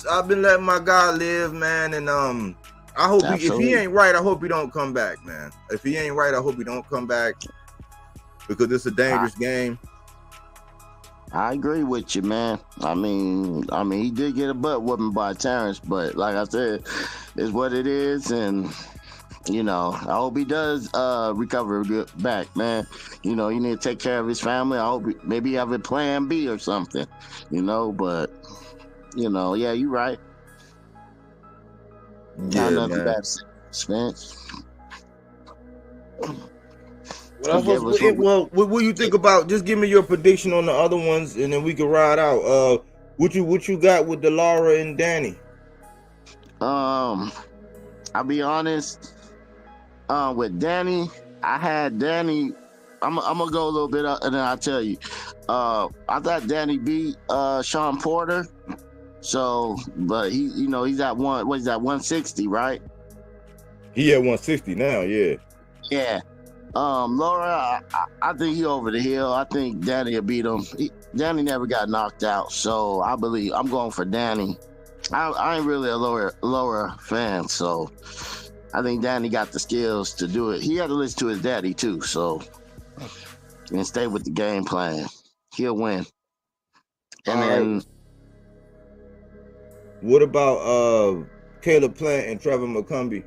my guy live, man. And I hope if he ain't right, I hope he don't come back, man. If he ain't right, I hope he don't come back because it's a dangerous game. I agree with you, man. I mean, he did get a butt whooping by Terrence, but like I said, it's what it is, and you know, I hope he does recover back, man. You know, he need to take care of his family. I hope maybe have a plan B or something, you know. But you know, yeah, you're right. Yeah, nothing man. bad to say, Spence. Well, what do you think about? Just give me your prediction on the other ones, and then we can ride out. What you got with Delara and Danny? I'll be honest. With Danny, I had Danny. I'm gonna go a little bit up, and then I'll tell you. I thought Danny beat Sean Porter. So, but he, you know, he's at 160, right? He at 160 now, yeah. Yeah. Laura, I think he over the hill. I think Danny will beat him. Danny never got knocked out, so I believe I'm going for Danny. I ain't really a Laura fan, so I think Danny got the skills to do it. He had to listen to his daddy too, so and stay with the game plan. He'll win. And then right. What about Caleb Plant and Trevor McCumbee?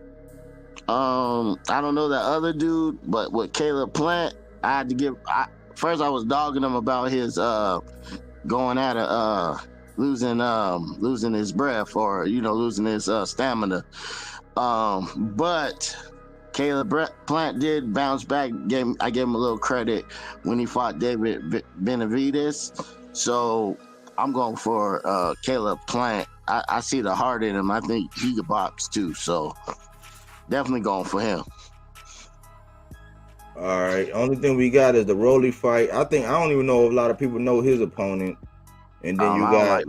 I don't know that other dude, but with Caleb Plant, I had to give. First, I was dogging him about his going at it, losing his breath, or you know, losing his stamina. But Caleb Plant did bounce back. I gave him a little credit when he fought David Benavidez. So I'm going for Caleb Plant. I see the heart in him. I think he could box too. So definitely going for him. All right. Only thing we got is the Rolly fight. I don't even know if a lot of people know his opponent. And then you got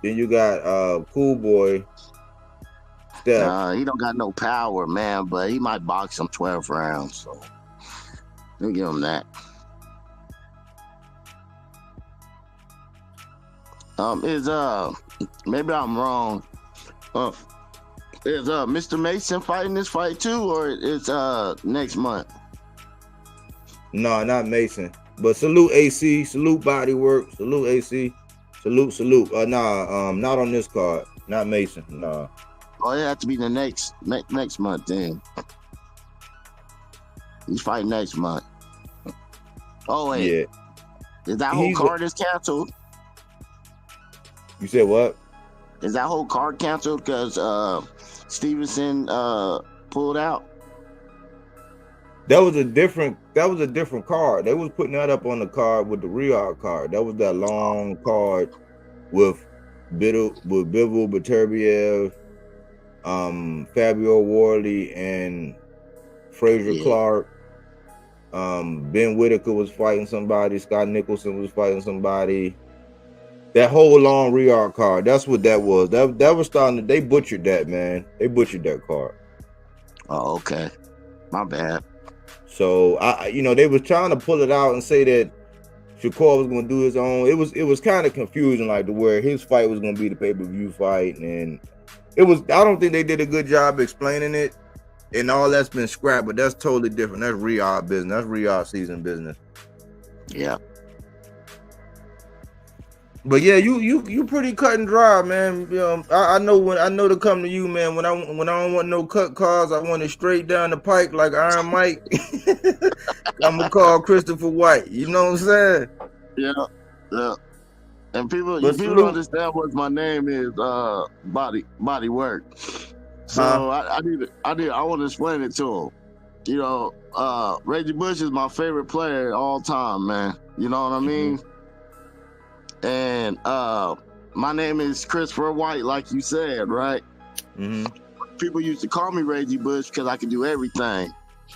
then you got Cool Boy. Steph. He don't got no power, man, but he might box him 12 rounds. So we'll give him that. Maybe I'm wrong. Is Mr. Mason fighting this fight too, or is next month? No, not Mason. But salute AC, salute Body Work, salute AC, salute. Not on this card. Not Mason. Nah. Oh, it has to be the next month then. He's fighting next month. Oh wait. Yeah. Is that whole card is canceled? You said what? Is that whole card canceled because Stevenson pulled out? That was a different card. They was putting that up on the card with the Riyadh card. That was that long card with Bivol Beterbiev, Fabio Warley, and Frazier Clark. Ben Whitaker was fighting somebody. Scott Nicholson was fighting somebody. That whole long Riyadh card. That's what that was. That was starting. They butchered that, man. They butchered that card. Oh, okay. My bad. So they was trying to pull it out and say that Shakur was going to do his own. It was kind of confusing, like to where his fight was going to be the pay-per-view fight, and it was. I don't think they did a good job explaining it, and all that's been scrapped. But that's totally different. That's Riyadh business. That's Riyadh season business. Yeah. But yeah, you pretty cut and dry, man. I know to come to you, man. When I don't want no cut cards, I want it straight down the pike like Iron Mike. I'm gonna call Christopher White. You know what I'm saying? Yeah. And people don't understand what my name is. Body Work. So I want to explain it to them. You know, Reggie Bush is my favorite player of all time, man. You know what I mean? Mm-hmm. And my name is Christopher White, like you said, right? Mm-hmm. People used to call me Reggie Bush because I could do everything.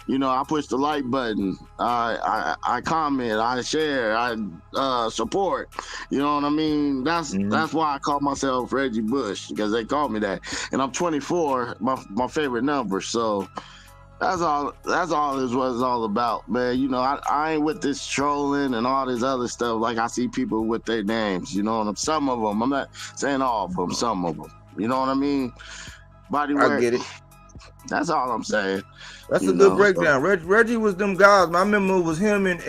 I push the like button. I comment. I share. I support. You know what I mean? That's why I call myself Reggie Bush, because they call me that. And I'm 24, my favorite number. So that's all is what it's all about, man. I ain't with this trolling and all this other stuff. Like, I see people with their names. Some of them. I'm not saying all of them. Some of them. You know what I mean? Body I work. get it. That's all I'm saying. That's a good breakdown. Reggie was them guys. I remember it was him and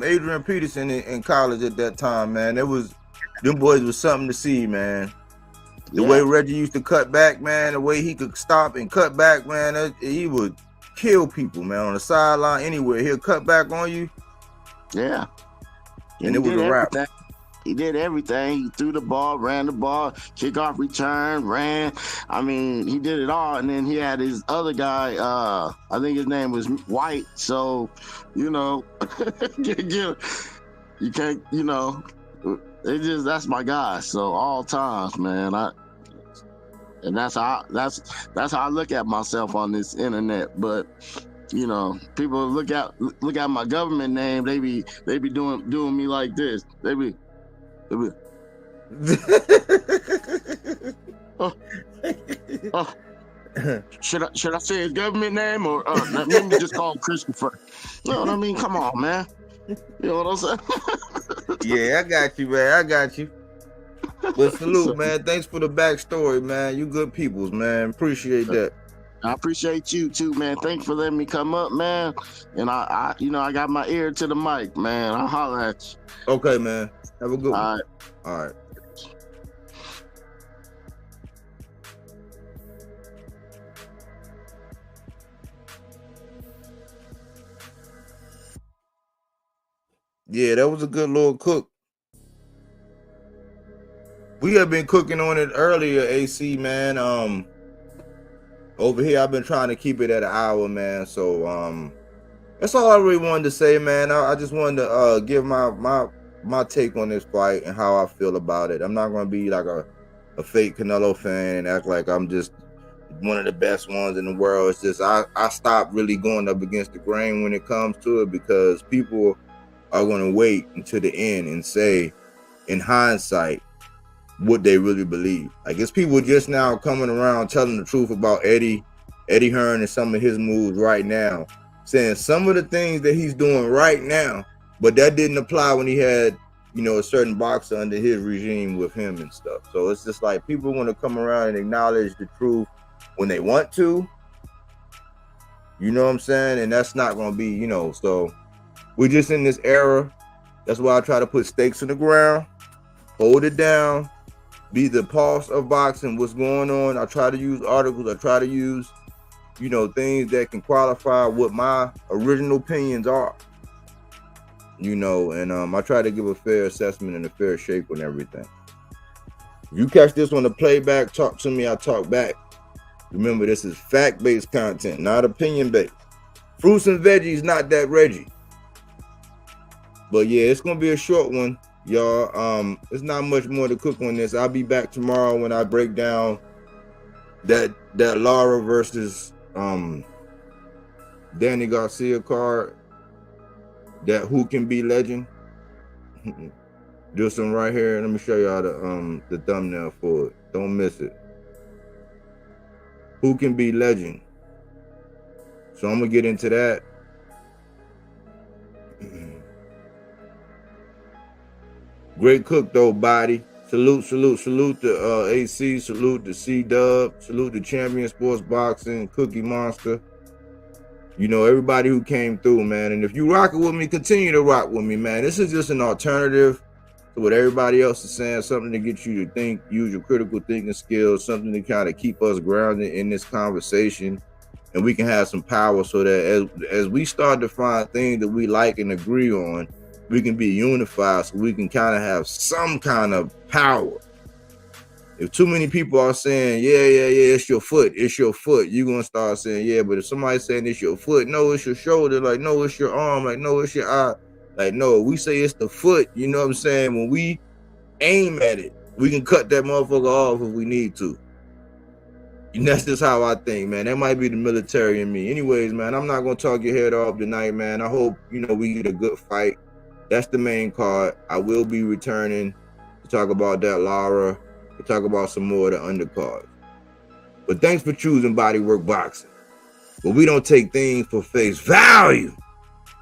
Adrian Peterson in college at that time, man. Them boys was something to see, man. The way Reggie used to cut back, man, the way he could stop and cut back, man, he would kill people, man, on the sideline, anywhere. He'll cut back on you. Yeah. And it was a wrap. He did everything. He threw the ball, ran the ball, kickoff return, ran. I mean, he did it all. And then he had his other guy, I think his name was White. So, you can't, that's my guy. So all times, man. And that's how I look at myself on this internet. But people look at my government name. They be doing me like this. They be should I say his government name, or let me just call him Christopher? You know what I mean? Come on, man. You know what I'm saying? Yeah, I got you, man. I got you. But salute, man. Thanks for the backstory, man. You good peoples, man. Appreciate that. I appreciate you too, man. Thanks for letting me come up, man. And I got my ear to the mic, man. I'll holler at you. Okay, man. Have a good one. All right. All right. Yeah, that was a good little cook. We have been cooking on it earlier, AC, man. Over here, I've been trying to keep it at an hour, man. So, that's all I really wanted to say, man. I just wanted to give my take on this fight and how I feel about it. I'm not going to be like a fake Canelo fan and act like I'm just one of the best ones in the world. It's just I stopped really going up against the grain when it comes to it, because people are going to wait until the end and say, in hindsight, what they really believe. I guess people just now coming around telling the truth about Eddie Hearn and some of his moves right now, saying some of the things that he's doing right now, but that didn't apply when he had, a certain boxer under his regime with him and stuff. So it's just like people want to come around and acknowledge the truth when they want to. You know what I'm saying? And that's not going to be, so we're just in this era. That's why I try to put stakes in the ground, hold it down, be the pulse of boxing, what's going on. I try to use articles. I try to use, things that can qualify what my original opinions are. And I try to give a fair assessment and a fair shake on everything. If you catch this on the playback, talk to me, I talk back. Remember, this is fact-based content, not opinion-based. Fruits and veggies, not that Reggie. But yeah, it's gonna be a short one, y'all. There's not much more to cook on this. I'll be back tomorrow when I break down that Lara versus Danny Garcia card. That who can be legend. Do some right here. Let me show y'all the thumbnail for it. Don't miss it. Who can be legend? So I'm gonna get into that. Great cook though, body. Salute to AC, salute to C-Dub, salute to Champion Sports Boxing, Cookie Monster. Everybody who came through, man. And if you rocking with me, continue to rock with me, man. This is just an alternative to what everybody else is saying, something to get you to think, use your critical thinking skills, something to kind of keep us grounded in this conversation, and we can have some power so that as we start to find things that we like and agree on, we can be unified so we can kind of have some kind of power. If too many people are saying, yeah, it's your foot, you're going to start saying, yeah, but if somebody's saying it's your foot, no, it's your shoulder, like, no, it's your arm, like, no, it's your eye, like, no, we say it's the foot, you know what I'm saying? When we aim at it, we can cut that motherfucker off if we need to. And that's just how I think, man. That might be the military in me. Anyways, man, I'm not gonna talk your head off tonight, man. I hope we get a good fight. That's the main card. I will be returning to talk about that Lara, to talk about some more of the undercards. But thanks for choosing Bodywork Boxing. But we don't take things for face value.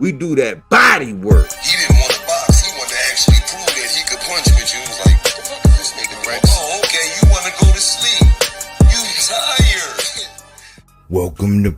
We do that body work. He didn't want to box. He wanted to actually prove that he could punch with you. He was like, what the fuck is this nigga? Right? Oh, okay, you want to go to sleep. You tired. Welcome to